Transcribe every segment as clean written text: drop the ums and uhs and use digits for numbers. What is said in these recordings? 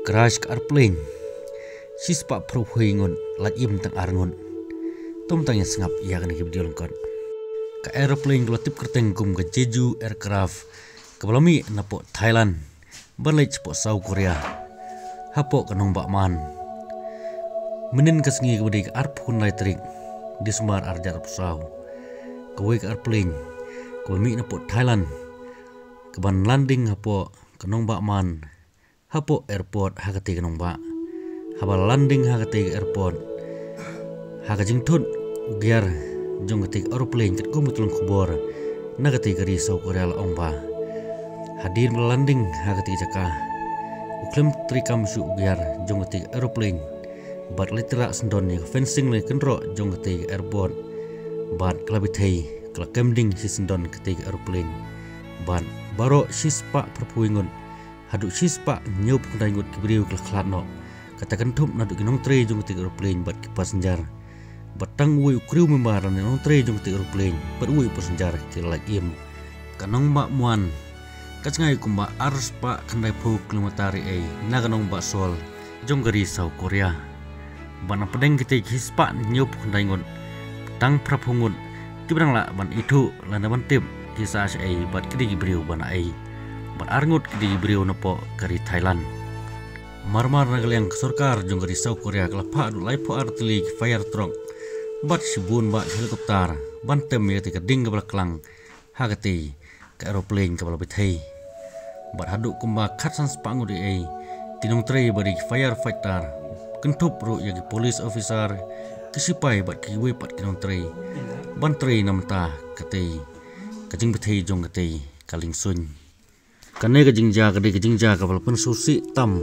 crash ke airplane. Sispa prohingon lat im tang arngon. Tom tangnya sengap ia kan video lengkap. Ke airplane kelatip kerteng kum ke Jeju aircraft ke belami napo Thailand. Berlai cepok South Korea. Hapo ke nong bakman. Menin ke sengi ke arp kun lai terik di semar arjar pesau. Ke airplane ke belami napo Thailand. Ke ban landing hapo ke nong bakman. Hapo airport hakati ke nong bak. Haba landing hakati ke airport. Haka jingtut ugiar jong ketik aeroplane ket ko mutulung kubor nagati kari South Korea la ongba. Hadir landing hakati jaka. Uklem trikam su ugiar jong ketik aeroplane. Bat litera sendon ni fencing le kenro jong ketik airport. Bat klabithei kla kemding si sendon ketik aeroplane. Bat baro sispa perpuingon. Haduk sispa nyup kendaingut kibriu kla klatno. Katakan tup naduk kinong tre jong ketik aeroplane bat kipasenjar. Batang uwi ukriu membaran nong tre jong ketik aeroplane bat uwi pasenjar kila im. Kanong bak muan kacngai kumba ars pa kendai pu kilometari ai naganong bak sol jong gari South Korea. Bana pedeng ketik hispa nyup kendaingut. Tang prapungut tibrang la ban itu lana ban tip kisah ai bat kidi gibriu bana ai. Bat arngut kidi gibriu nopo kari Thailand. Marmar nagal yang kesorkar jong gari South Korea kelapa adu laipo artili fire truck. Bat sibun bat helikopter bantem ya ketika ding ke belakang hagati ke aeroplane ke balabithei. Bat haduk kumba katsan spangu di ai tinong tre bari firefighter kentup ru yagi police officer kesipai bat kiwe pat kinong tre ban tre namta kate kajing bithei jong kate kaling sun kane kajing ja ke balpen susi tam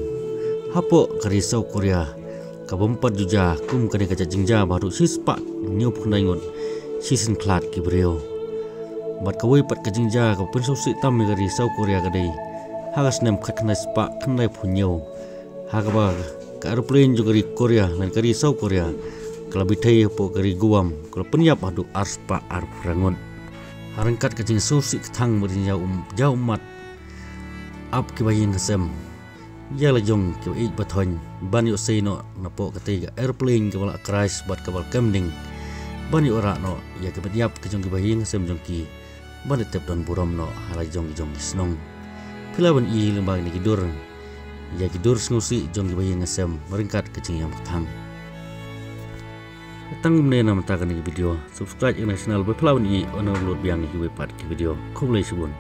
hapo kari South Korea kabompat juja kum kane kajing ja baru sispa nyup kendaingon season klat kibreo. Bat kawai pat kajing ja ka pensusi tam gari South Korea kadai hagas nem khatnai spa khnai phunyo haga ba ka aeroplane jo gari Korea lan gari South Korea kalabithei po gari Guam kala penyap hadu arspa arprangon harangkat kajing susi thang beri jau umat ap kibayin kesem ya la jong ki ik bathon ban yo seino napo katiga airplane ke bala crash bat kabal kemding ban yo ora no ya ke betiap ke jong kibayin kesem jong ki ban tep don burom no halai jong snong pilawan i lembang ni kidur ya kidur snusi jong kibayin kesem meringkat ke jing yang thang tang mne nam ta kan video subscribe international be pilawan i ono upload biang ni webpad ki video khoblai subun